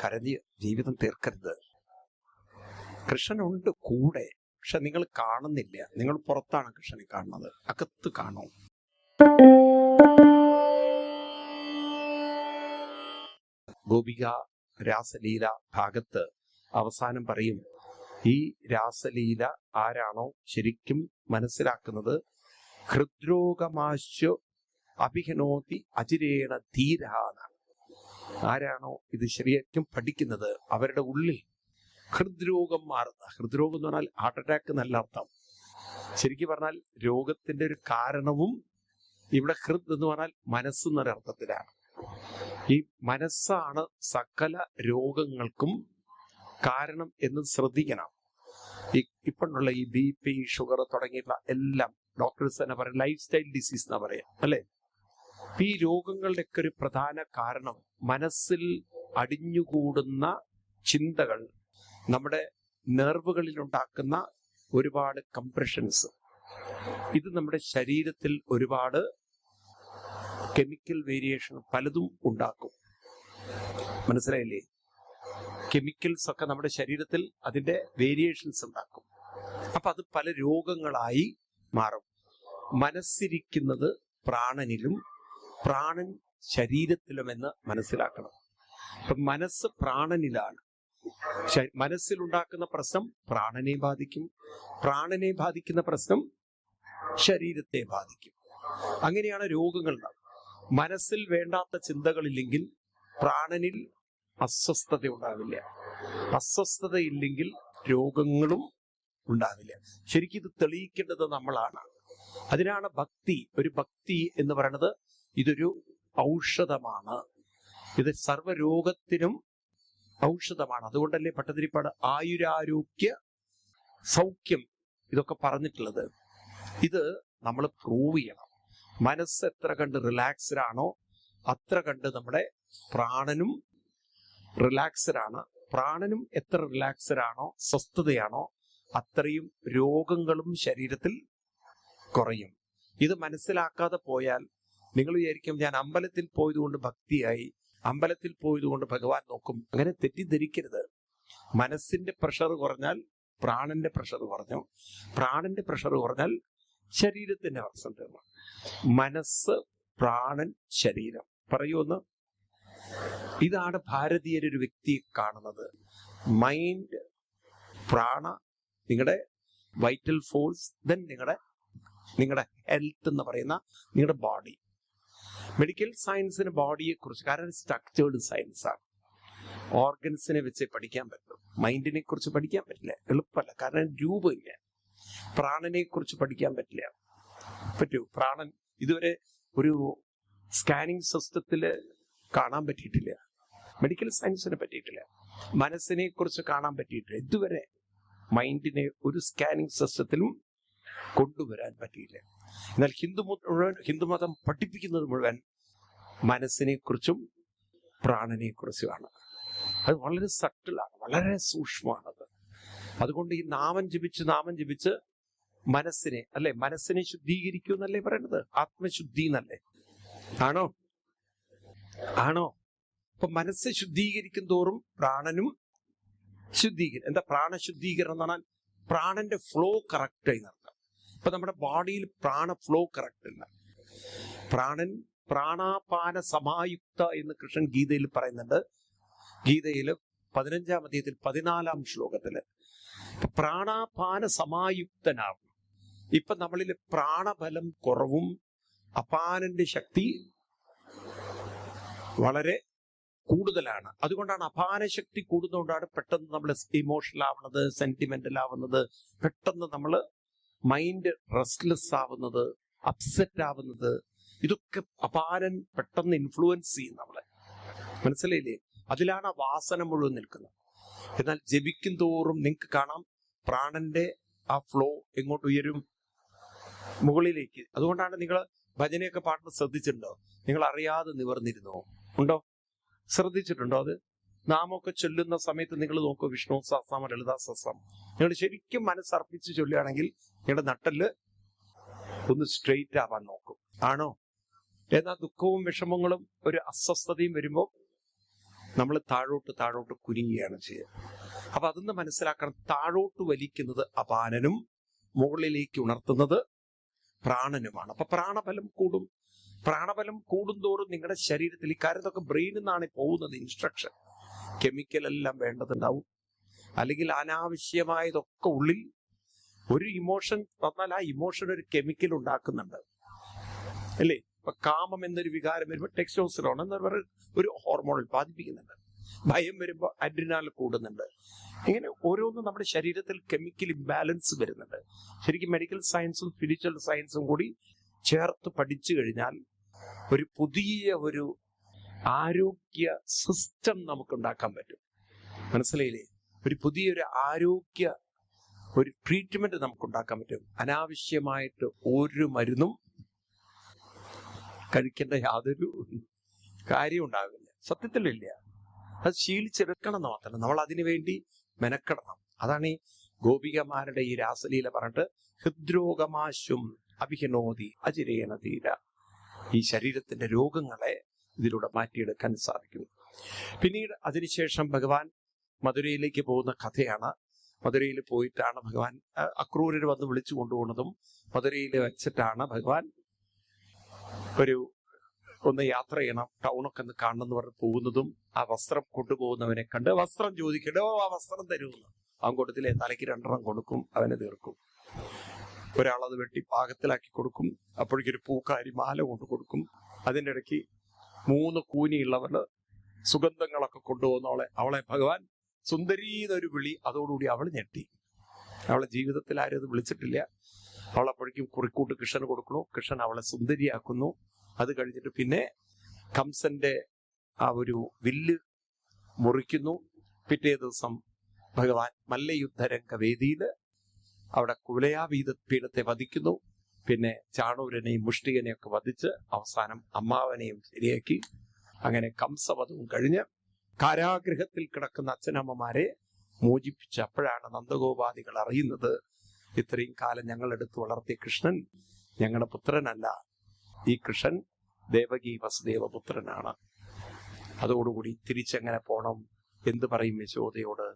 കരഞ്ഞ് ജീവിതം തീർക്കരുത്. കൃഷ്ണനുണ്ട് കൂടെ, പക്ഷെ നിങ്ങൾ കാണുന്നില്ല. നിങ്ങൾ പുറത്താണ് കൃഷ്ണനെ കാണുന്നത്, അകത്ത് കാണും. ഗോപിക രാസലീല ഭാഗത്ത് അവസാനം പറയും, ഈ രാസലീല ആരാണോ ശരിക്കും മനസ്സിലാക്കുന്നത്, ഹൃദ്രോഗമാശു അഭിഹനോതി അജിരേണ ധീരാണ്. ആരാണോ ഇത് ശരിക്കും പഠിക്കുന്നത്, അവരുടെ ഉള്ളിൽ ഹൃദ്രോഗം മാറുന്ന, ഹൃദ്രോഗം എന്ന് പറഞ്ഞാൽ ഹാർട്ട് അറ്റാക്ക് നല്ല അർത്ഥം. ശരിക്കും പറഞ്ഞാൽ രോഗത്തിന്റെ ഒരു കാരണവും ഇവിടെ ഹൃദ് എന്ന് പറഞ്ഞാൽ മനസ്സെന്നൊരർത്ഥത്തിലാണ്. ഈ മനസ്സാണ് സകല രോഗങ്ങൾക്കും കാരണം എന്ന് ശ്രദ്ധിക്കണം. ഇപ്പോഴുള്ള ഈ BP, ഷുഗർ തുടങ്ങിയിട്ടുള്ള എല്ലാം ഡോക്ടേഴ്സ് തന്നെ പറയും ലൈഫ് സ്റ്റൈൽ ഡിസീസ് എന്നാ പറയാം, അല്ലെ? ഈ രോഗങ്ങളുടെയൊക്കെ ഒരു പ്രധാന കാരണം മനസ്സിൽ അടിഞ്ഞുകൂടുന്ന ചിന്തകൾ, നമ്മുടെ നെർവുകളിൽ ഉണ്ടാക്കുന്ന ഒരുപാട് കംപ്രഷൻസ്. ഇത് നമ്മുടെ ശരീരത്തിൽ ഒരുപാട് കെമിക്കൽ വേരിയേഷൻ പലതും ഉണ്ടാക്കും. മനസ്സിലായില്ലേ? കെമിക്കൽസ് ഒക്കെ നമ്മുടെ ശരീരത്തിൽ അതിന്റെ വേരിയേഷൻസ് ഉണ്ടാക്കും. അപ്പൊ അത് പല രോഗങ്ങളായി മാറും. മനസ്സിരിക്കുന്നത് പ്രാണനിലും പ്രാണൻ ശരീരത്തിലുമെന്ന് മനസ്സിലാക്കണം. അപ്പൊ മനസ്സ് പ്രാണനിലാണ്. മനസ്സിലുണ്ടാക്കുന്ന പ്രശ്നം പ്രാണനെ ബാധിക്കും, പ്രാണനെ ബാധിക്കുന്ന പ്രശ്നം ശരീരത്തെ ബാധിക്കും. അങ്ങനെയാണ് രോഗങ്ങൾ. മനസ്സിൽ വേണ്ടാത്ത ചിന്തകളില്ലെങ്കിൽ പ്രാണനിൽ അസ്വസ്ഥത ഉണ്ടാവില്ല, അസ്വസ്ഥതയില്ലെങ്കിൽ രോഗങ്ങളും ഉണ്ടാവില്ല. ശരിക്കും ഇത് തെളിയിക്കേണ്ടത് നമ്മളാണ്. അതിനാണ് ഭക്തി. ഒരു ഭക്തി എന്ന് പറയുന്നത് ഇതൊരു ഔഷധമാണ്. ഇത് സർവ്വരോഗത്തിനും ഔഷധമാണ്. അതുകൊണ്ടല്ലേ ഭട്ടതിരിപ്പാട് ആയുരാരോഗ്യ സൗഖ്യം ഇതൊക്കെ പറഞ്ഞിട്ടുള്ളത്. ഇത് നമ്മൾ പ്രൂവ് ചെയ്യണം. മനസ്സ് എത്ര കണ്ട് റിലാക്സ്ഡ് ആണോ അത്ര കണ്ട് നമ്മുടെ പ്രാണനും റിലാക്സ്ഡ് ആണ്. പ്രാണനും എത്ര റിലാക്സ്ഡ് ആണോ, സ്വസ്ഥതയാണോ, അത്രയും രോഗങ്ങളും ശരീരത്തിൽ കുറയും. ഇത് മനസ്സിലാക്കാതെ പോയാൽ നിങ്ങൾ വിചാരിക്കും ഞാൻ അമ്പലത്തിൽ പോയതുകൊണ്ട് ഭക്തിയായി, അമ്പലത്തിൽ പോയതുകൊണ്ട് ഭഗവാൻ നോക്കും. അങ്ങനെ തെറ്റിദ്ധരിക്കരുത്. മനസ്സിന്റെ പ്രഷർ കുറഞ്ഞാൽ പ്രാണന്റെ പ്രഷർ കുറഞ്ഞു, പ്രാണന്റെ പ്രഷർ കുറഞ്ഞാൽ ശരീരത്തിന്റെ പ്രശ്നം തീർന്നു. മനസ്സ്, പ്രാണൻ, ശരീരം. പറയൂന്ന്. ഇതാണ് ഭാരതീയരൊരു വ്യക്തിയെ കാണുന്നത്. മൈൻഡ്, പ്രാണ, നിങ്ങളുടെ വൈറ്റൽ ഫോഴ്സ്, ദെൻ നിങ്ങളുടെ ഹെൽത്ത് എന്ന് പറയുന്ന നിങ്ങളുടെ ബോഡി. മെഡിക്കൽ സയൻസിന് ബോഡിയെ കുറിച്ച്, കാരണം സ്ട്രക്ചേർഡ് സയൻസ് ആണ്, ഓർഗൻസിനെ വെച്ച് പഠിക്കാൻ പറ്റും. മൈൻഡിനെ കുറിച്ച് പഠിക്കാൻ പറ്റില്ല, എളുപ്പമല്ല, കാരണം രൂപമില്ല. പ്രാണനെ കുറിച്ച് പഠിക്കാൻ പറ്റില്ല. പറ്റൂ? പ്രാണൻ ഇതുവരെ ഒരു സ്കാനിങ് സിസ്റ്റത്തില് കാണാൻ പറ്റിയിട്ടില്ല, മെഡിക്കൽ സയൻസിനെ പറ്റിയിട്ടില്ല, മനസ്സിനെ കുറിച്ച് കാണാൻ പറ്റിയിട്ടില്ല. ഇതുവരെ മൈൻഡിനെ ഒരു സ്കാനിങ് സിസ്റ്റത്തിലും കൊണ്ടുവരാൻ പറ്റിയില്ല. എന്നാൽ ഹിന്ദുമതം പഠിപ്പിക്കുന്നത് മുഴുവൻ മനസ്സിനെ കുറിച്ചും പ്രാണനെ കുറിച്ചുമാണ്. അത് വളരെ സട്ടിലാണ്, വളരെ സൂക്ഷ്മമാണത്. അതുകൊണ്ട് ഈ നാമം ജപിച്ച് മനസ്സിനെ, അല്ലെ, മനസ്സിനെ ശുദ്ധീകരിക്കൂ എന്നല്ലേ പറയുന്നത്? ആത്മശുദ്ധി എന്നല്ലേ? ആണോ? അപ്പൊ മനസ്സ് ശുദ്ധീകരിക്കും തോറും പ്രാണനും ശുദ്ധീകരണം. എന്താ പ്രാണശുദ്ധീകരണം എന്ന് പറഞ്ഞാൽ? പ്രാണന്റെ ഫ്ലോ കറക്റ്റ് ആയി നടത്താം. ഇപ്പൊ നമ്മുടെ ബോഡിയിൽ പ്രാണ ഫ്ലോ കറക്റ്റ് ഇല്ല. പ്രാണാപാന സമായുക്ത എന്ന് കൃഷ്ണൻ ഗീതയിൽ പറയുന്നുണ്ട്. ഗീതയില് 15-ാം അധ്യായത്തിൽ 14-ാം ശ്ലോകത്തില് പ്രാണാപാന സമായുക്തനാവും. ഇപ്പൊ നമ്മളിൽ പ്രാണബലം കുറവും അപാനന്റെ ശക്തി വളരെ കൂടുതലാണ്. അതുകൊണ്ടാണ് അപാന ശക്തി കൂടുന്നതുകൊണ്ടാണ് പെട്ടെന്ന് നമ്മൾ ഇമോഷണൽ ആവുന്നത്, സെന്റിമെന്റൽ ആവുന്നത്, പെട്ടെന്ന് നമ്മൾ മൈൻഡ് റെസ്റ്റ്ലെസ് ആവുന്നത്, അപ്സെറ്റ് ആവുന്നത്. ഇതൊക്കെ അപാരൻ പെട്ടെന്ന് ഇൻഫ്ലുവൻസ് ചെയ്യും നമ്മളെ. മനസ്സിലായില്ലേ? അതിലാണ് ആ വാസന മുഴുവൻ നിൽക്കുന്നത്. എന്നാൽ ജപിക്കും തോറും നിങ്ങൾക്ക് കാണാം പ്രാണന്റെ ആ ഫ്ലോ എങ്ങോട്ട് ഉയരും? മുകളിലേക്ക്. അതുകൊണ്ടാണ് നിങ്ങൾ ഭജനയൊക്കെ പാടുന്നത് ശ്രദ്ധിച്ചിട്ടുണ്ടോ? നിങ്ങൾ അറിയാതെ നിവർന്നിരുന്നോ? ഉണ്ടോ? ശ്രദ്ധിച്ചിട്ടുണ്ടോ? അത് നാമൊക്കെ ചൊല്ലുന്ന സമയത്ത് നിങ്ങൾ നോക്കൂ, വിഷ്ണു സഹസ്രനാമം, ലളിതാ സഹസ്രനാമം, നിങ്ങൾ ശരിക്കും മനസ്സർപ്പിച്ച് ചൊല്ലുകയാണെങ്കിൽ നിങ്ങളുടെ നട്ടല് ഒന്ന് സ്ട്രെയിറ്റ് ആവാൻ നോക്കും. ആണോ? എന്നാൽ ദുഃഖവും വിഷമങ്ങളും ഒരു അസ്വസ്ഥതയും വരുമ്പോൾ നമ്മൾ താഴോട്ട് താഴോട്ട് കുനിയുകയാണ് ചെയ്യുക. അപ്പൊ അതൊന്ന് മനസ്സിലാക്കണം. താഴോട്ട് വലിക്കുന്നത് അപാനനും മുകളിലേക്ക് ഉണർത്തുന്നത് പ്രാണനുമാണ്. അപ്പൊ പ്രാണബലം കൂടും. പ്രാണബലം കൂടുന്തോറും നിങ്ങളുടെ ശരീരത്തിൽ ഈ കാര്യത്തൊക്കെ ബ്രെയിനിൽ നിന്നാണ് പോകുന്നത് ഇൻസ്ട്രക്ഷൻ. കെമിക്കൽ എല്ലാം വേണ്ടതുണ്ടാവും. അല്ലെങ്കിൽ അനാവശ്യമായതൊക്കെ ഉള്ളിൽ ഒരു ഇമോഷൻ വന്നാൽ ആ ഇമോഷൻ ഒരു കെമിക്കൽ ഉണ്ടാക്കുന്നുണ്ട് അല്ലേ? ഇപ്പൊ കാമം എന്നൊരു വികാരം വരുമ്പോൾ ടെസ്റ്റോസ്റ്ററോൺ എന്നൊരു ഒരു ഹോർമോൺ ഉൽപ്പാദിപ്പിക്കുന്നുണ്ട്. ഭയം വരുമ്പോൾ അഡ്രിനാൽ കൂടുന്നുണ്ട്. ഇങ്ങനെ ഓരോന്നും നമ്മുടെ ശരീരത്തിൽ കെമിക്കൽ ഇംബാലൻസ് വരുന്നുണ്ട്. ശരിക്കും മെഡിക്കൽ സയൻസും സ്പിരിച്വൽ സയൻസും കൂടി ചേർത്ത് പഠിച്ചു കഴിഞ്ഞാൽ ഒരു പുതിയ ഒരു ആരോഗ്യ സിസ്റ്റം നമുക്ക് ഉണ്ടാക്കാൻ പറ്റും. മനസ്സിലായില്ലേ? ഒരു പുതിയൊരു ആരോഗ്യ ഒരു ട്രീറ്റ്മെന്റ് നമുക്ക് ഉണ്ടാക്കാൻ പറ്റും. അനാവശ്യമായിട്ട് ഒരു മരുന്നും കഴിക്കേണ്ട യാതൊരു കാര്യം ഉണ്ടാവില്ല. സത്യത്തിലില്ല. അത് ശീലിച്ചെടുക്കണം എന്ന് മാത്രം. നമ്മൾ അതിനു വേണ്ടി മെനക്കെടണം. അതാണ് ഈ ഗോപികമാരുടെ ഈ രാസലീല പറഞ്ഞിട്ട് ഹൃദ്രോഗമാശും അഭിഹിനോതി അജിരേണ തീര. ഈ ശരീരത്തിന്റെ രോഗങ്ങളെ ഇതിലൂടെ മാറ്റിയെടുക്കാൻ സാധിക്കും. പിന്നീട് അതിനുശേഷം ഭഗവാൻ മധുരയിലേക്ക് പോകുന്ന കഥയാണ്. മധുരയിൽ പോയിട്ടാണ് ഭഗവാൻ അക്രൂരർ വന്ന് വിളിച്ചു കൊണ്ടുപോകുന്നതും മധുരയിൽ വെച്ചിട്ടാണ് ഭഗവാൻ ഒന്ന് യാത്ര ചെയ്യണം, ടൗണൊക്കെ ഒന്ന് കാണണമെന്ന് പറഞ്ഞ് പോകുന്നതും ആ വസ്ത്രം കൊണ്ടുപോകുന്നവനെ കണ്ട് വസ്ത്രം ചോദിക്കണ്ടോ, ആ വസ്ത്രം തരുമെന്ന്. അവൻ കൊടുത്തില്ലേ, തലയ്ക്ക് 2 കൊടുക്കും, അവനെ തീർക്കും. ഒരാളത് വെട്ടി പാകത്തിലാക്കി കൊടുക്കും. അപ്പോഴേക്കൊരു പൂക്കാരി മാല കൊണ്ട് കൊടുക്കും. അതിൻ്റെ ഇടയ്ക്ക് 3 കൂനിയുള്ളവര് സുഗന്ധങ്ങളൊക്കെ കൊണ്ടുപോകുന്നവളെ അവളെ ഭഗവാൻ സുന്ദരീന്നൊരു വിളി. അതോടുകൂടി അവൾ ഞെട്ടി. അവളെ ജീവിതത്തിൽ ആരും അത് വിളിച്ചിട്ടില്ല. അവളപ്പോഴേക്കും കുറിക്കൂട്ട് കൃഷ്ണന് കൊടുക്കണു. കൃഷ്ണൻ അവളെ സുന്ദരിയാക്കുന്നു. അത് കഴിഞ്ഞിട്ട് പിന്നെ കംസന്റെ ആ ഒരു വില്ല് മുറിക്കുന്നു. പിറ്റേ ദിവസം ഭഗവാൻ മല്ലയുദ്ധരംഗവേദിയിൽ അവിടെ കുവലയാപീഠത്തെ വധിക്കുന്നു. പിന്നെ ചാണൂരനെയും മുഷ്ടികനെയും ഒക്കെ വധിച്ച് അവസാനം അമ്മാവനെയും ശരിയാക്കി. അങ്ങനെ കംസവധവും കഴിഞ്ഞ് കാരാഗൃഹത്തിൽ കിടക്കുന്ന അച്ഛനമ്മമാരെ മോചിപ്പിച്ച് അപ്പോഴാണ് നന്ദഗോപാദികൾ അറിയുന്നത്, ഇത്രയും കാലം ഞങ്ങൾ എടുത്തു വളർത്തിയ കൃഷ്ണൻ ഞങ്ങളുടെ പുത്രനല്ല, ഈ കൃഷ്ണൻ ദേവകി വസുദേവ പുത്രനാണ്. അതോടുകൂടി തിരിച്ചെങ്ങനെ പോണം, എന്ത് പറയും യശോദയോട്,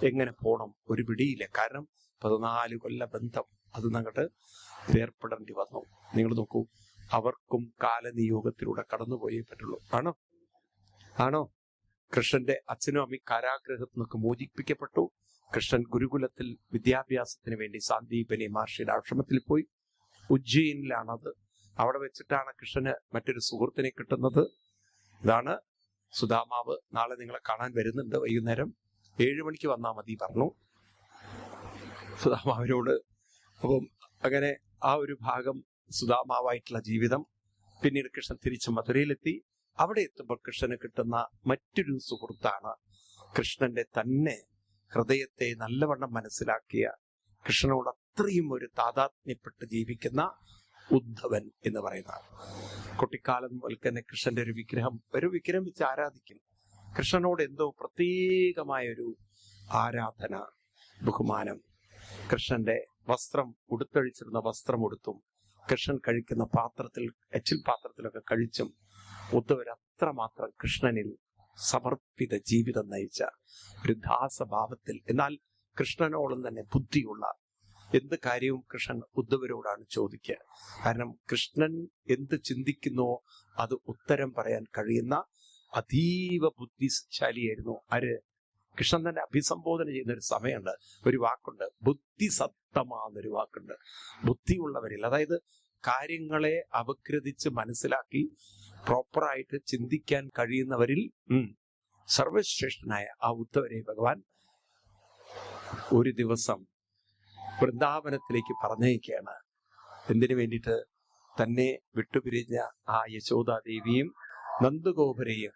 എങ്ങനെ പോണം ഒരു പിടിയില്ല. കാരണം 14 കൊല്ല ബന്ധം അത് അങ്ങോട്ട് ഏർപ്പെടേണ്ടി വന്നു. നിങ്ങൾ നോക്കൂ, അവർക്കും കാലനിയോഗത്തിലൂടെ കടന്നുപോയേ പറ്റുള്ളൂ. ആണോ? കൃഷ്ണന്റെ അച്ഛനും അമ്മയും കാരാഗ്രഹത്തിൽ നിന്നൊക്കെ മോചിപ്പിക്കപ്പെട്ടു. കൃഷ്ണൻ ഗുരുകുലത്തിൽ വിദ്യാഭ്യാസത്തിന് വേണ്ടി സാന്ദീപനി മഹർഷിയുടെ ആശ്രമത്തിൽ പോയി. ഉജ്ജയിനിലാണത്. അവിടെ വെച്ചിട്ടാണ് കൃഷ്ണന് മറ്റൊരു സുഹൃത്തിനെ കിട്ടുന്നത്. ഇതാണ് സുദാമാവ്. നാളെ നിങ്ങളെ കാണാൻ വരുന്നുണ്ട്. വൈകുന്നേരം 7 മണിക്ക് വന്നാൽ മതി പറഞ്ഞു സുദാമാവിനോട്. അപ്പം അങ്ങനെ ആ ഒരു ഭാഗം സുദാമാവായിട്ടുള്ള ജീവിതം. പിന്നീട് കൃഷ്ണൻ തിരിച്ച് മധുരയിലെത്തി. അവിടെ എത്തുമ്പോൾ കൃഷ്ണന് കിട്ടുന്ന മറ്റൊരു സുഹൃത്താണ് കൃഷ്ണന്റെ തന്നെ ഹൃദയത്തെ നല്ലവണ്ണം മനസ്സിലാക്കിയ, കൃഷ്ണനോട് അത്രയും ഒരു താതാത്മ്യപ്പെട്ട് ജീവിക്കുന്ന ഉദ്ധവൻ എന്ന് പറയുന്ന. കുട്ടിക്കാലം മുതൽ തന്നെ കൃഷ്ണന്റെ ഒരു വിഗ്രഹം വെച്ച് ആരാധിക്കും. കൃഷ്ണനോട് എന്തോ പ്രത്യേകമായ ഒരു ആരാധന, ബഹുമാനം. കൃഷ്ണന്റെ വസ്ത്രം, ഉടുത്തഴിച്ചിരുന്ന വസ്ത്രം ഉടുത്തും കൃഷ്ണൻ കഴിക്കുന്ന പാത്രത്തിൽ, എച്ചിൽ പാത്രത്തിലൊക്കെ കഴിച്ചും ഉദ്ധവർ അത്രമാത്രം കൃഷ്ണനിൽ സമർപ്പിത ജീവിതം നയിച്ച ഒരു ദാസഭാവത്തിൽ, എന്നാൽ കൃഷ്ണനോളം തന്നെ ബുദ്ധിയുള്ള എന്ത് കാര്യവും കൃഷ്ണൻ ഉദ്ധവരോടാണ് ചോദിക്കുക. കാരണം കൃഷ്ണൻ എന്ത് ചിന്തിക്കുന്നുവോ അത് ഉത്തരം പറയാൻ കഴിയുന്ന അതീവ ബുദ്ധിശാലിയായിരുന്നു. കൃഷ്ണൻ തന്നെ അഭിസംബോധന ചെയ്യുന്ന ഒരു സമയമുണ്ട്, ഒരു വാക്കുണ്ട്, ബുദ്ധിസത്തമാന്നൊരു വാക്കുണ്ട്. ബുദ്ധിയുള്ളവരിൽ, അതായത് കാര്യങ്ങളെ അപഗ്രഥിച്ച് മനസ്സിലാക്കി പ്രോപ്പറായിട്ട് ചിന്തിക്കാൻ കഴിയുന്നവരിൽ സർവശ്രേഷ്ഠനായ ആ ഉദ്ധവരെ ഭഗവാൻ ഒരു ദിവസം വൃന്ദാവനത്തിലേക്ക് പറഞ്ഞയക്കുകയാണ്. എന്തിനു വേണ്ടിയിട്ട്? തന്നെ വിട്ടുപിരിഞ്ഞ ആ യശോദാദേവിയും നന്ദഗോപരെയും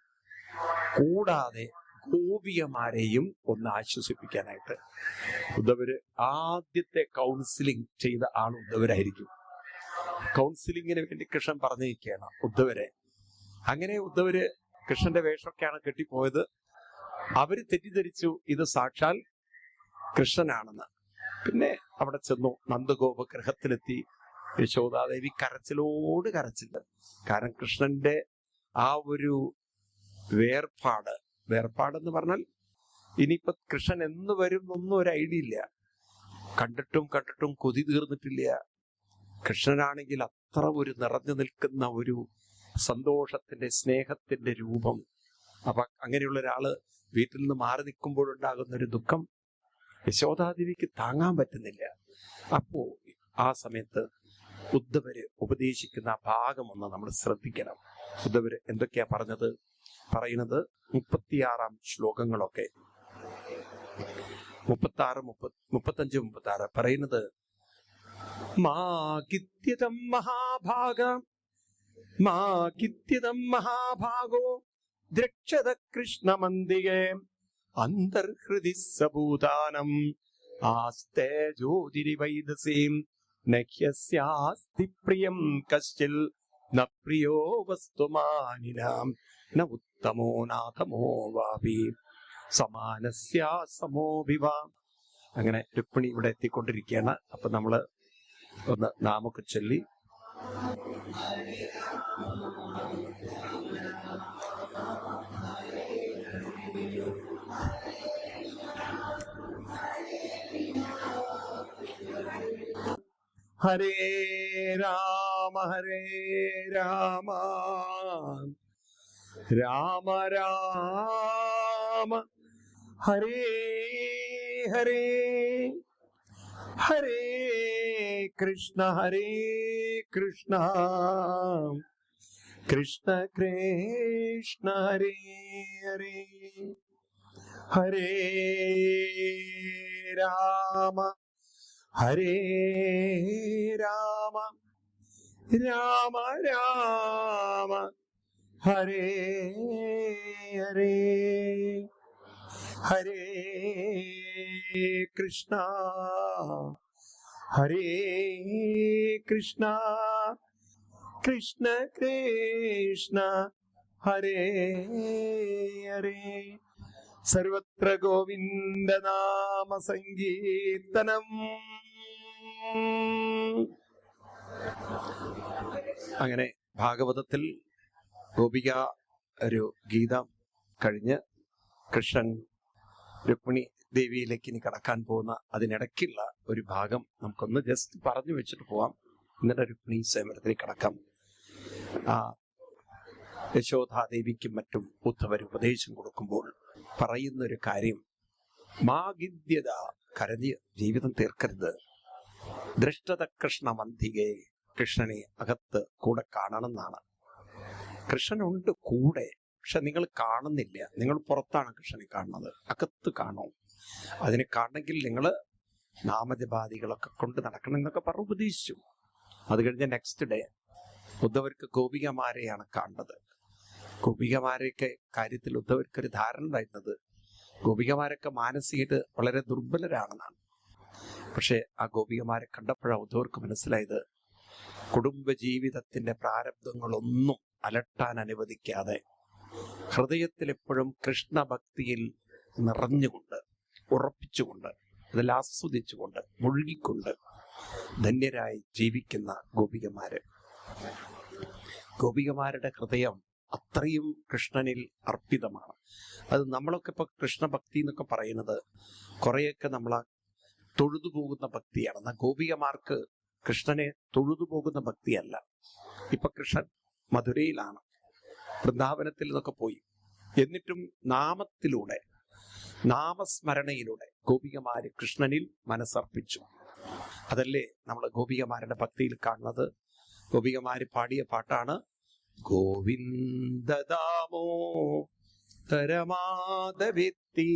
കൂടാതെ ഗോപികമാരെയും ഒന്ന് ആശ്വസിപ്പിക്കാനായിട്ട്. ഉദ്ധവര് ആദ്യത്തെ കൗൺസിലിംഗ് ചെയ്ത ആൾ ഉദ്ധവരായിരിക്കും. കൗൺസിലിങ്ങിന് വേണ്ടി കൃഷ്ണൻ പറഞ്ഞിരിക്കുകയാണ് ഉദ്ധവരെ. അങ്ങനെ ഉദ്ധവര് കൃഷ്ണന്റെ വേഷമൊക്കെയാണ് കെട്ടിപ്പോയത്. അവര് തെറ്റിദ്ധരിച്ചു ഇത് സാക്ഷാൽ കൃഷ്ണനാണെന്ന്. പിന്നെ അവിടെ ചെന്നു, നന്ദഗോപ ഗൃഹത്തിലെത്തി. യശോദാദേവി കരച്ചിൽ. കാരണം കൃഷ്ണന്റെ ആ ഒരു വേർപാട്, വേർപാടെന്ന് പറഞ്ഞാൽ ഇനിയിപ്പോ കൃഷ്ണൻ എന്ന് വരും ഒന്നും ഒരു ഐഡിയ ഇല്ല. കണ്ടിട്ടും കൊതി തീർന്നിട്ടില്ല. കൃഷ്ണനാണെങ്കിൽ അത്ര ഒരു നിറഞ്ഞു നിൽക്കുന്ന ഒരു സന്തോഷത്തിന്റെ, സ്നേഹത്തിന്റെ രൂപം. അപ്പൊ അങ്ങനെയുള്ള ഒരാള് വീട്ടിൽ നിന്ന് മാറി നിൽക്കുമ്പോഴുണ്ടാകുന്ന ഒരു ദുഃഖം യശോദാദേവിക്ക് താങ്ങാൻ പറ്റുന്നില്ല. അപ്പോ ആ സമയത്ത് ഉദ്ധവര് ഉപദേശിക്കുന്ന ആ ഭാഗം ഒന്ന് നമ്മൾ ശ്രദ്ധിക്കണം. ഉദ്ധവര് എന്തൊക്കെയാ പറയുന്നത് 36 ശ്ലോകങ്ങളൊക്കെ 35-36 പറയുന്നത്, മാകിത്യതം മഹാഭാഗോ ദ്രക്ഷത കൃഷ്ണമന്ദികേ അന്തർഹൃദി സഭൂതാനം ആസ്തേ ജ്യോതിരിവൈദസീം നഹ്യസ്യാസ്തി പ്രിയം കശ്ചിൽ ന പ്രിയോ വസ്തുമാനിനാം ന ഉത്തമോ നാഥമോ വാപി സമാനസ്യാ സമോഭിവ. അങ്ങനെ രുക്മിണി ഇവിടെ എത്തിക്കൊണ്ടിരിക്കുകയാണ്. അപ്പൊ നമ്മള് ഒന്ന് നാമൊക്കെ ചൊല്ലി ഹരേ രാമ രാമ രാമ ഹരേ ഹരേ, ഹരേ കൃഷ്ണ കൃഷ്ണ കൃഷ്ണ ഹരേ ഹരേ, ഹരേ രാമ രാമ രാമ രാമ ഹരേ ഹരേ, ഹരേ കൃഷ്ണ കൃഷ്ണ കൃഷ്ണ കൃഷ്ണ ഹരേ ഹരേ. സർവത്ര ഗോവിന്ദ നാമ സങ്കീർത്തനം. അങ്ങനെ ഭാഗവതത്തിൽ ഗോപിക ഒരു ഗീതം കഴിഞ്ഞ് കൃഷ്ണൻ രുക്മിണി ദേവിയിലേക്ക് ഇനി കടക്കാൻ പോകുന്ന അതിനിടയ്ക്കുള്ള ഒരു ഭാഗം നമുക്കൊന്ന് ജസ്റ്റ് പറഞ്ഞു വെച്ചിട്ട് പോവാം. എന്നിട്ട് രുക്മിണി സ്വയംവരത്തിലേക്ക് കടക്കാം. യശോദാദേവിക്കും മറ്റും ഉദ്ധവർ ഉപദേശം കൊടുക്കുമ്പോൾ പറയുന്നൊരു കാര്യം, മാഗിദ്യത, കരഞ്ഞ് ജീവിതം തീർക്കരുത്. ദൃഷ്ടത കൃഷ്ണമന്തികേ, കൃഷ്ണനെ അകത്ത് കൂടെ കാണണം എന്നാണ്. കൃഷ്ണനുണ്ട് കൂടെ, പക്ഷെ നിങ്ങൾ കാണുന്നില്ല. നിങ്ങൾ പുറത്താണ് കൃഷ്ണനെ കാണുന്നത്, അകത്ത് കാണും. അതിനെ കാണണമെങ്കിൽ നിങ്ങൾ നാമജപാദികളൊക്കെ കൊണ്ട് നടക്കണം എന്നൊക്കെ പറഞ്ഞ് ഉപദേശിച്ചു. അത് കഴിഞ്ഞ നെക്സ്റ്റ് ഡേ ഉദ്ധവർക്ക് ഗോപികമാരെയാണ് കാണുന്നത്. ഗോപികമാരെയൊക്കെ കാര്യത്തിൽ ഉദ്ധവർക്കൊരു ധാരണ ഉണ്ടായിരുന്നത് ഗോപികമാരൊക്കെ മാനസികമായിട്ട് വളരെ ദുർബലരാണെന്നാണ്. പക്ഷെ ആ ഗോപികമാരെ കണ്ടപ്പോഴാണ് ഉദ്ധവർക്ക് മനസ്സിലായത് കുടുംബജീവിതത്തിന്റെ പ്രാരബ്ധങ്ങളൊന്നും അലട്ടാൻ അനുവദിക്കാതെ ഹൃദയത്തിൽ എപ്പോഴും കൃഷ്ണഭക്തിയിൽ നിറഞ്ഞുകൊണ്ട്, ഉറപ്പിച്ചുകൊണ്ട്, അതിൽ ആസ്വദിച്ചുകൊണ്ട്, മുഴുകിക്കൊണ്ട് ധന്യരായി ജീവിക്കുന്ന ഗോപികമാരുടെ ഹൃദയം അത്രയും കൃഷ്ണനിൽ അർപ്പിതമാണ്. അത് നമ്മളൊക്കെ ഇപ്പൊ കൃഷ്ണഭക്തി എന്നൊക്കെ പറയുന്നത് കുറെയൊക്കെ നമ്മളാ തൊഴുതു പോകുന്ന ഭക്തിയാണ്. എന്നാൽ ഗോപികമാർക്ക് കൃഷ്ണനെ തൊഴുതു പോകുന്ന ഭക്തിയല്ല. ഇപ്പൊ കൃഷ്ണൻ മധുരയിലാണ്, വൃന്ദാവനത്തിൽ നിന്നൊക്കെ പോയി. എന്നിട്ടും നാമത്തിലൂടെ, നാമസ്മരണയിലൂടെ ഗോപികമാര് കൃഷ്ണനിൽ മനസ്സർപ്പിച്ചു. അതല്ലേ നമ്മൾ ഗോപികമാരുടെ ഭക്തിയിൽ കാണുന്നത്. ഗോപികമാര് പാടിയ പാട്ടാണ് ഗോവിന്ദദാമോദരമാധവേത്തി,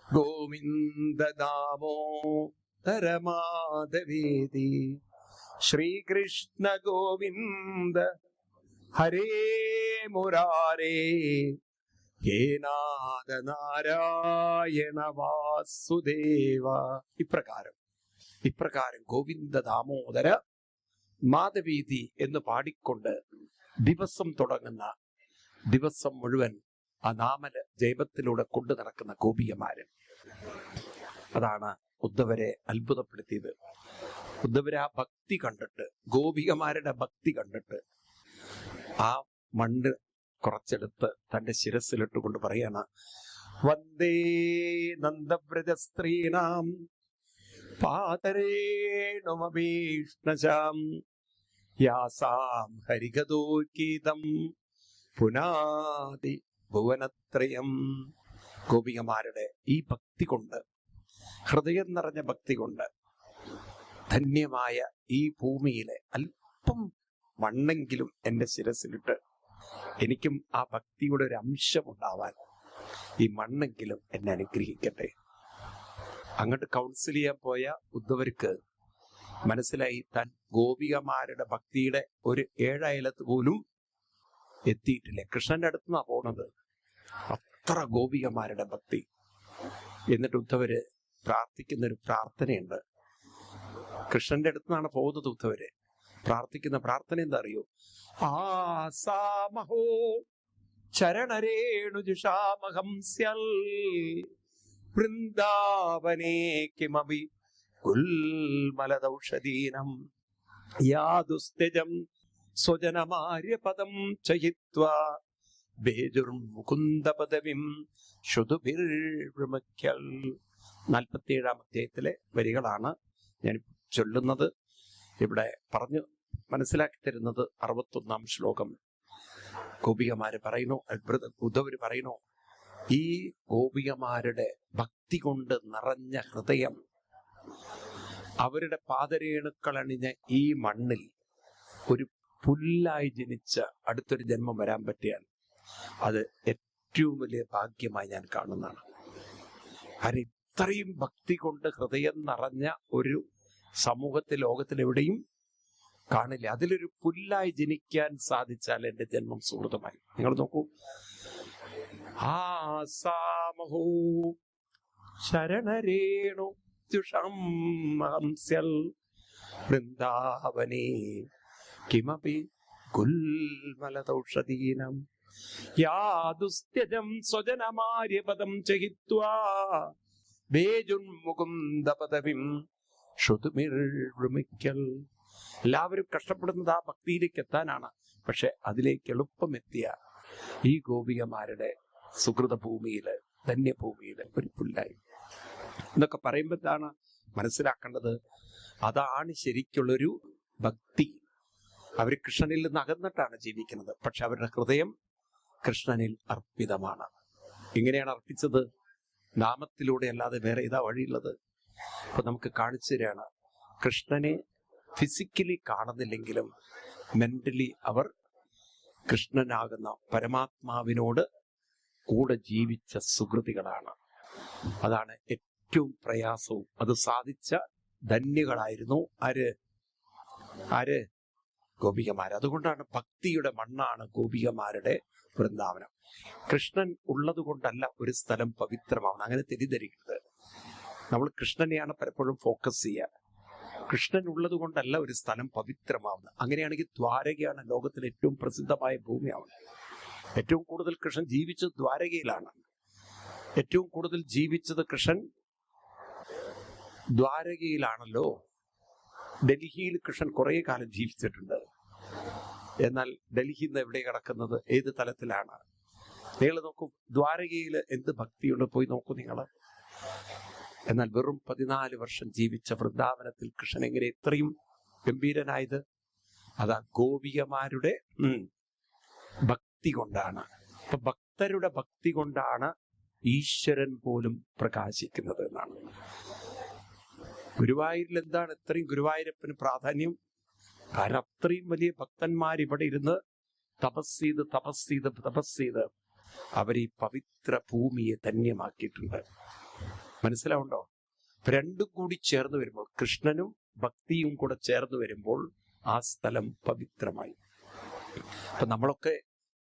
ഗോവിന്ദദാമോദരമാധവേതി, ശ്രീകൃഷ്ണ ഗോവിന്ദ ഹരേ മുരാരേ, ഹേ നാഥ നാരായണ വാസുദേവ. ഇപ്രകാരം ഗോവിന്ദ ദാമോദര മാധവീതി എന്ന് പാടിക്കൊണ്ട് ദിവസം തുടങ്ങുന്ന, ദിവസം മുഴുവൻ ആ നാമല ജൈവത്തിലൂടെ കൊണ്ടു നടക്കുന്ന ഗോപികമാര്. അതാണ് ഉദ്ധവരെ അത്ഭുതപ്പെടുത്തിയത്. ഉദ്ധവരെ ആ ഭക്തി കണ്ടിട്ട്, ഗോപികമാരുടെ ഭക്തി കണ്ടിട്ട് ആ മണ്ണ് കുറച്ചെടുത്ത് തന്റെ ശിരസിലിട്ടുകൊണ്ട് പറയാണ്, വന്ദേ നന്ദവ്രജസ്ത്രീണാം പാതരേണുമഭീഷ്ണശാം യാസാം ഹരിഗതോഗീതം പുനാതി ഭുവനത്രയം. ഗോപികമാരുടെ ഈ ഭക്തി കൊണ്ട്, ഹൃദയം നിറഞ്ഞ ഭക്തി കൊണ്ട്, ധന്യമായ ഈ ഭൂമിയിലെ അല്പം മണ്ണെങ്കിലും എന്റെ ശിരസിലിട്ട് എനിക്കും ആ ഭക്തിയുടെ ഒരു അംശമുണ്ടാവാൻ ഈ മണ്ണെങ്കിലും എന്നെ അനുഗ്രഹിക്കട്ടെ. അങ്ങോട്ട് കൗൺസിൽ ചെയ്യാൻ പോയ ഉദ്ധവർക്ക് മനസ്സിലായി, താൻ ഗോപികമാരുടെ ഭക്തിയുടെ ഒരു 7 അയലത്ത് പോലും എത്തിയിട്ടില്ല. കൃഷ്ണന്റെ അടുത്തുനിന്നാ പോണത്, അത്ര ഗോപികമാരുടെ ഭക്തി. എന്നിട്ട് ഉദ്ധവര് പ്രാർത്ഥിക്കുന്നൊരു പ്രാർത്ഥനയുണ്ട്. കൃഷ്ണന്റെ അടുത്തുനിന്നാണ് പോകുന്നത് ഉദ്ധവര്. പ്രാർത്ഥിക്കുന്ന പ്രാർത്ഥന എന്താ അറിയോ? ആസാമഹോ ചരണരേണുജുഷാമഹംസ്യൽ വൃന്ദാവനേ കിമപി ഗുൽമലദൗഷധീനം യാദുസ്ത്യജം സ്വജനമാര്യപദം ചയിത്വാ ബേജുർമുകുന്ദപദവിം ശുതുഭിർവൃമഖ്യൽ. 47-ാം അധ്യായത്തിലെ വരികളാണ് ഞാൻ ചൊല്ലുന്നത്. ഇവിടെ പറഞ്ഞു മനസ്സിലാക്കി തരുന്നത് 61-ാം ശ്ലോകം. ഗോപികമാര് പറയുന്നു, ഉദ്ധവര് പറയുന്നു, ഈ ഗോപികമാരുടെ ഭക്തി കൊണ്ട് നിറഞ്ഞ ഹൃദയം, അവരുടെ പാദരേണുക്കൾ അണിഞ്ഞ ഈ മണ്ണിൽ ഒരു പുല്ലായി ജനിച്ച അടുത്തൊരു ജന്മം വരാൻ പറ്റിയാൽ അത് ഏറ്റവും വലിയ ഭാഗ്യമായി ഞാൻ കാണുന്നതാണ്. കാരണം ഇത്രയും ഭക്തി കൊണ്ട് ഹൃദയം നിറഞ്ഞ ഒരു സമൂഹത്തിൽ, ലോകത്തിൽ എവിടെയും കാണില്ല. അതിലൊരു പുല്ലായി ജനിക്കാൻ സാധിച്ചാൽ എന്റെ ജന്മം സുഹൃതമായി. നിങ്ങൾ നോക്കൂ, ആസാമഹോ ശരണരേണു ഹംസ്യൽ വൃന്ദാവനേ കിമപി ഗുൽമലദൗഷധീനം യാദുസ്ത്യജം സ്വജനമാര്യപദം ചഹിത്വാ ബേജുർമുകുന്ദപദവിം ശുതുഭിർവൃമഖ്യൽ. എല്ലാവരും കഷ്ടപ്പെടുന്നത് ആ ഭക്തിയിലേക്ക് എത്താനാണ്. പക്ഷെ അതിലേക്ക് എളുപ്പം എത്തിയ ഈ ഗോപികമാരുടെ സുഹൃത ഭൂമിയില്, ധന്യഭൂമിയില് ഒരു പുല്ലായി എന്നൊക്കെ പറയുമ്പോൾ എന്താണ് മനസ്സിലാക്കേണ്ടത്? അതാണ് ശരിക്കുള്ളൊരു ഭക്തി. അവർ കൃഷ്ണനിൽ നിന്ന് അകന്നിട്ടാണ് ജീവിക്കുന്നത്, പക്ഷെ അവരുടെ ഹൃദയം കൃഷ്ണനിൽ അർപ്പിതമാണ്. എങ്ങനെയാണ് അർപ്പിച്ചത്? നാമത്തിലൂടെ അല്ലാതെ വേറെ ഏതാ വഴിയുള്ളത്? അപ്പൊ നമുക്ക് കാണിച്ചു തരാണ്, കൃഷ്ണനെ ഫിസിക്കലി കാണുന്നില്ലെങ്കിലും മെന്റലി അവർ കൃഷ്ണനാകുന്ന പരമാത്മാവിനോട് കൂടെ ജീവിച്ച സുഹൃതികളാണ്. അതാണ് ഏറ്റവും പ്രയാസവും. അത് സാധിച്ച ധന്യകളായിരുന്നു ആര് ഗോപികമാർ. അതുകൊണ്ടാണ് ഭക്തിയുടെ മണ്ണാണ് ഗോപികമാരുടെ വൃന്ദാവനം. കൃഷ്ണൻ ഉള്ളത് കൊണ്ടല്ല ഒരു സ്ഥലം പവിത്രമാവുന്നത്, അങ്ങനെ തെറ്റിദ്ധരിക്കരുത്. നമ്മൾ കൃഷ്ണനെയാണ് പലപ്പോഴും ഫോക്കസ് ചെയ്യുക. കൃഷ്ണൻ ഉള്ളത് കൊണ്ടല്ല ഒരു സ്ഥലം പവിത്രമാവുന്നത്. അങ്ങനെയാണെങ്കിൽ ദ്വാരകയാണ് ലോകത്തിലെ ഏറ്റവും പ്രസിദ്ധമായ ഭൂമിയാവുന്നത്. ഏറ്റവും കൂടുതൽ കൃഷ്ണൻ ജീവിച്ചത് ദ്വാരകയിലാണ്. ഏറ്റവും കൂടുതൽ ജീവിച്ചത് കൃഷ്ണൻ ദ്വാരകയിലാണല്ലോ. ഡൽഹിയിൽ കൃഷ്ണൻ കുറെ കാലം ജീവിച്ചിട്ടുണ്ട്. എന്നാൽ ഡൽഹിയിൽ നിന്ന് എവിടെ കിടക്കുന്നത്, ഏത് തലത്തിലാണ്? നിങ്ങൾ നോക്കൂ, ദ്വാരകയിൽ എന്ത് ഭക്തിയുണ്ട്, പോയി നോക്കൂ നിങ്ങൾ. എന്നാൽ വെറും 14 വർഷം ജീവിച്ച വൃന്ദാവനത്തിൽ കൃഷ്ണൻ എങ്ങനെ ഇത്രയും ഗംഭീരനായത്? അതാ ഗോപികമാരുടെ ഭക്തി കൊണ്ടാണ്. അപ്പൊ ഭക്തരുടെ ഭക്തി കൊണ്ടാണ് ഈശ്വരൻ പോലും പ്രകാശിക്കുന്നത് എന്നാണ്. ഗുരുവായൂരിൽ എന്താണ് ഇത്രയും ഗുരുവായൂരപ്പന് പ്രാധാന്യം? കാരണം അത്രയും വലിയ ഭക്തന്മാർ ഇവിടെ ഇരുന്ന് തപസ് ചെയ്ത് അവർ ഈ പവിത്ര ഭൂമിയെ ധന്യമാക്കിയിട്ടുണ്ട്. മനസ്സിലാവുണ്ടോ? രണ്ടും കൂടി ചേർന്ന് വരുമ്പോൾ, കൃഷ്ണനും ഭക്തിയും കൂടെ ചേർന്ന് വരുമ്പോൾ ആ സ്ഥലം പവിത്രമായി. അപ്പൊ നമ്മളൊക്കെ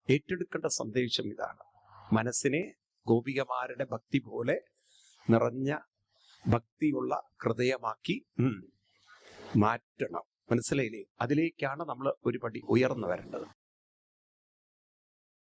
ഏറ്റെടുക്കേണ്ട സന്ദേശം ഇതാണ്. മനസ്സിനെ ഗോപികമാരുടെ ഭക്തി പോലെ നിറഞ്ഞ ഭക്തിയുള്ള ഹൃദയമാക്കി മാറ്റണം. മനസ്സിലായില്ലേ? അതിലേക്കാണ് നമ്മൾ ഒരു പടി ഉയർന്നു വരേണ്ടത്.